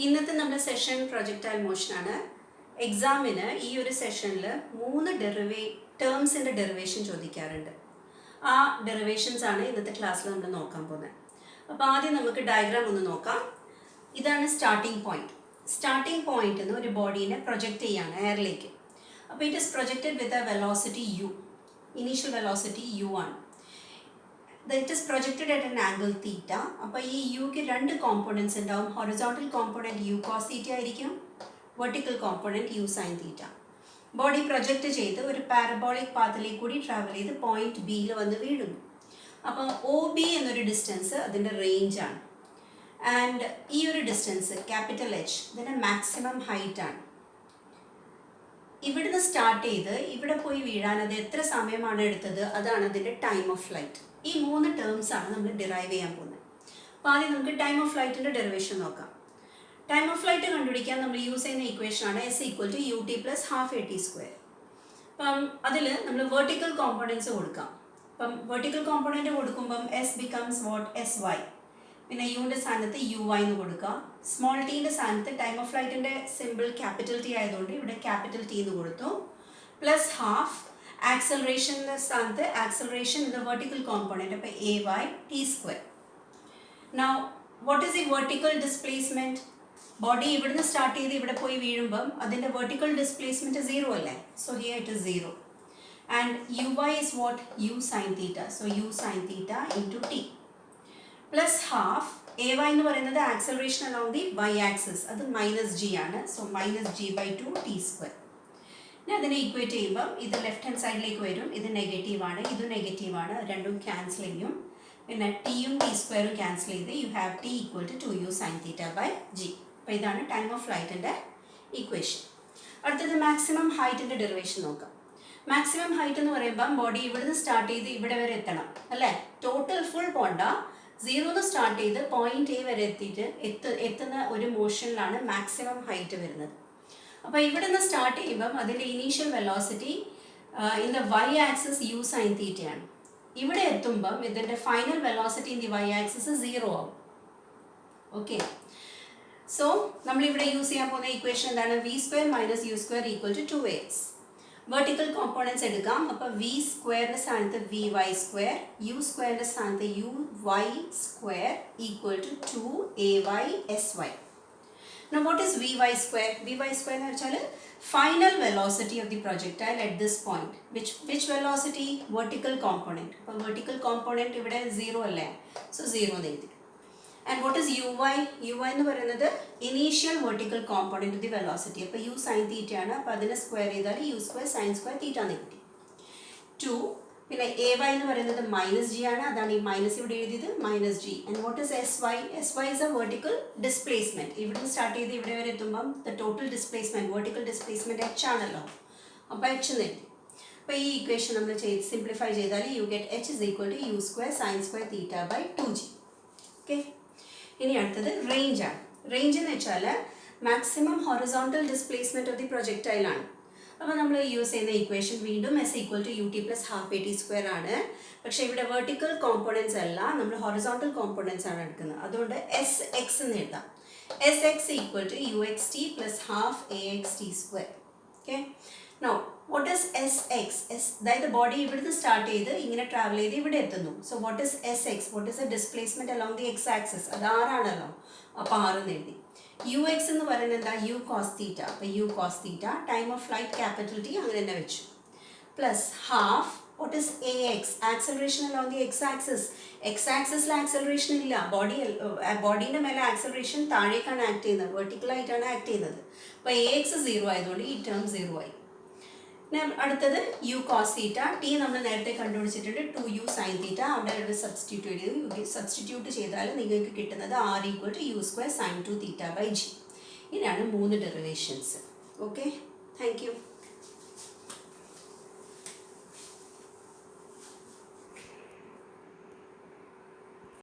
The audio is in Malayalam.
ഇന്നത്തെ നമ്മുടെ സെഷൻ പ്രൊജക്റ്റൈൽ മോഷനാണ്. എക്സാമിന് ഈ ഒരു സെഷനിൽ 3 ടേംസിൻ്റെ ഡെറിവേഷൻ ചോദിക്കാറുണ്ട്. ആ ഡെറിവേഷൻസ് ആണ് ഇന്നത്തെ ക്ലാസ്സിൽ നമ്മൾ നോക്കാൻ പോകുന്നത്. അപ്പോൾ ആദ്യം നമുക്ക് ഡയഗ്രാം ഒന്ന് നോക്കാം. ഇതാണ് സ്റ്റാർട്ടിംഗ് പോയിന്റ്. സ്റ്റാർട്ടിംഗ് പോയിന്റിൽ നിന്ന് ഒരു ബോഡീനെ പ്രൊജക്റ്റ് ചെയ്യാണ് എയറിലേക്ക്. അപ്പോൾ it is projected with a velocity u. Initial velocity u ആണ്. It is projected at an angle theta. അപ്പോൾ ഈ യുക്ക് 2 കോമ്പോണൻസ് ഉണ്ടാവും. Horizontal component u cos theta ആയിരിക്കും, vertical component u sin theta. Body project ചെയ്ത് ഒരു പാരബോളിക് പാത്തിലേക്ക് കൂടി ട്രാവൽ ചെയ്ത് പോയിന്റ് ബിയിൽ വന്ന് വീഴുന്നു. അപ്പോൾ OB എന്നൊരു ഡിസ്റ്റൻസ് അതിൻ്റെ റേഞ്ചാണ്. ആൻഡ് ഈ ഒരു ഡിസ്റ്റൻസ് ക്യാപിറ്റൽ H ഇതിൻ്റെ മാക്സിമം ഹൈറ്റ് ആണ്. ഇവിടുന്ന് സ്റ്റാർട്ട് ചെയ്ത് ഇവിടെ പോയി വീഴാൻ അത് എത്ര സമയമാണ് എടുത്തത്, അതാണ് അതിൻ്റെ ടൈം ഓഫ് ഫ്ലൈറ്റ്. ഈ 3 ടേംസ് ആണ് നമ്മൾ ഡിറൈവ് ചെയ്യാൻ പോകുന്നത്. അപ്പോൾ ആദ്യം നമുക്ക് ടൈം ഓഫ് ഫ്ലൈറ്റിൻ്റെ ഡെറിവേഷൻ നോക്കാം. ടൈം ഓഫ് ഫ്ലൈറ്റ് കണ്ടുപിടിക്കാൻ നമ്മൾ യൂസ് ചെയ്യുന്ന ഇക്വേഷനാണ് S = ut + ½ at². അപ്പം അതിൽ നമ്മൾ വെർട്ടിക്കൽ കോമ്പോണൻസ് കൊടുക്കാം. അപ്പം വെർട്ടിക്കൽ കോമ്പോണൻറ്റ് കൊടുക്കുമ്പം S becomes what? Sy. പിന്നെ യുവിൻ്റെ സ്ഥാനത്ത് uy എന്ന് കൊടുക്കുക. സ്മോൾ ടീൻ്റെ സ്ഥാനത്ത് ടൈം ഓഫ് ഫ്ലൈറ്റിൻ്റെ സിമ്പിൾ ക്യാപിറ്റൽ T ആയതുകൊണ്ട് ഇവിടെ ക്യാപിറ്റൽ T എന്ന് കൊടുത്തു. +½ ആക്സലറേഷൻ്റെ സ്ഥാനത്ത് acceleration in the vertical component, അപ്പോൾ ay t². Now what is the vertical displacement? Body ഇവിടുന്ന് സ്റ്റാർട്ട് ചെയ്ത് ഇവിടെ പോയി വീഴുമ്പം അതിൻ്റെ വെർട്ടിക്കൽ ഡിസ്പ്ലേസ്മെൻറ്റ് 0 അല്ലേ? So here it is 0. And uy is what? u sin theta. So u sin theta into t. +½ ay എന്ന് പറയുന്നത് acceleration along the y axis, അത് -g ആണ്. So -g/2 t². ഇനി അതിനെ ഈക്വേറ്റ് ചെയ്യുമ്പം ഇത് ലെഫ്റ്റ് ഹാൻഡ് സൈഡിലേക്ക് വരും. ഇത് നെഗറ്റീവാണ്, ഇത് നെഗറ്റീവാണ്, രണ്ടും ക്യാൻസൽ ചെയ്യും. പിന്നെ ടിയും t² ക്യാൻസൽ ചെയ്ത് you have t = 2u sin theta/g. അപ്പോൾ ഇതാണ് ടൈം ഓഫ് ഫ്ലൈറ്റിൻ്റെ ഇക്വേഷൻ. അടുത്തത് മാക്സിമം ഹൈറ്റിൻ്റെ ഡെറിവേഷൻ നോക്കാം. മാക്സിമം ഹൈറ്റ് എന്ന് പറയുമ്പം ബോഡി ഇവിടുന്ന് സ്റ്റാർട്ട് ചെയ്ത് ഇവിടെ വരെ എത്തണം അല്ലേ? ടോട്ടൽ ഫുൾ പോണ്ട, 0 സ്റ്റാർട്ട് ചെയ്ത് പോയിന്റ് A വരെ എത്തുന്ന ഒരു മോഷനിലാണ് മാക്സിമം ഹൈറ്റ് വരുന്നത്. അപ്പോൾ ഇവിടെ നിന്ന് സ്റ്റാർട്ട് ചെയ്യുമ്പം അതിൻ്റെ initial velocity in the y axis u sin theta ആണ്. ഇവിടെ എത്തുമ്പം ഇതിൻ്റെ final velocity in the y axis 0 ആവും. ഓക്കെ, സോ നമ്മളിവിടെ യൂസ് ചെയ്യാൻ പോകുന്ന ഇക്വേഷൻ എന്താണ്? v² - u² = 2ax. Vertical components എടുക്കാം. അപ്പോൾ v² സ്ഥാനത്ത് vy², u² സ്ഥാനത്ത് uy² = 2ay/sy. Now what is vy²? vy² എന്ന് വെച്ചാൽ final velocity of the projectile at this point. Which velocity? Vertical component. അപ്പോൾ വെർട്ടിക്കൽ കോമ്പോണൻറ്റ് ഇവിടെ 0 അല്ലേ? സോ 0 എന്ന് എഴുതി. And what is uy? uy എന്ന് പറയുന്നത് initial vertical component of the velocity. അപ്പോൾ u sin theta ആണ്. അപ്പോൾ അതിനെ സ്ക്വയർ ചെയ്താൽ u² sin² theta എന്ന് കിട്ടി. 2 പിന്നെ ay എന്ന് പറയുന്നത് -g ആണ്, അതാണ് ഈ മൈനസ് ഇവിടെ എഴുതിയത്, -g. And what is sy? sy is A vertical displacement. ഇവിടെ സ്റ്റാർട്ട് ചെയ്ത് ഇവിടെ വരെ എത്തുമ്പം the total displacement, vertical displacement h ആണല്ലോ. അപ്പോൾ h എന്ന് എഴുതി. അപ്പോൾ ഈ ഇക്വേഷൻ നമ്മൾ സിംപ്ലിഫൈ ചെയ്താൽ you get h = u² sin² theta/2g. Okay, ഇനി അടുത്തത് റേഞ്ച് ആണ്. റേഞ്ച് എന്ന് വെച്ചാൽ maximum horizontal displacement of the പ്രൊജക്ടൈലാണ്. അപ്പോൾ നമ്മൾ യൂസ് ചെയ്യുന്ന ഇക്വേഷൻ വീണ്ടും S = ut + ½ at² ആണ്. പക്ഷേ ഇവിടെ വെർട്ടിക്കൽ കോമ്പോണൻസ് അല്ല, നമ്മൾ ഹൊറിസോണ്ടൽ കോമ്പോണൻസ് ആണ് എടുക്കുന്നത്. അതുകൊണ്ട് Sx എന്ന് എഴുതാം. Sx = uxt + ½ axt². Okay, now what is Sx? അതായത് ബോഡി ഇവിടുന്ന് സ്റ്റാർട്ട് ചെയ്ത് ഇങ്ങനെ ട്രാവൽ ചെയ്ത് ഇവിടെ എത്തുന്നു. So what is Sx? What is A displacement along the x axis? അത് 6 ആണല്ലോ. അപ്പോൾ 6 എന്ന് എഴുതി. ux എന്ന് പറയുന്നത് എന്താ? u cos theta. അപ്പോൾ u cos theta, time of flight capital T അങ്ങനെ തന്നെ വെച്ചു. +½ what is ax? Acceleration along the x axis. x ആക്സിസിൽ ആക്സലറേഷൻ ഇല്ല, ബോഡീൻ്റെ മേലെ ആക്സലറേഷൻ താഴേക്കാണ് ആക്ട് ചെയ്യുന്നത്, വെർട്ടിക്കലായിട്ടാണ് ആക്ട് ചെയ്യുന്നത്. അപ്പോൾ ax 0 ആയതുകൊണ്ട് ഈ ടേം 0 ആയി. അടുത്തത് u cos theta. t നമ്മൾ നേരത്തെ കണ്ടുപിടിച്ചിട്ടുണ്ട്, 2u sin theta. അവിടെ സബ്സ്റ്റിറ്റ്യൂട്ട് ചെയ്താൽ നിങ്ങൾക്ക് കിട്ടുന്നത് r = u² sin 2 theta/g. ഇതാണ് 3 ഡെറിവേഷൻസ്. Okay, thank you.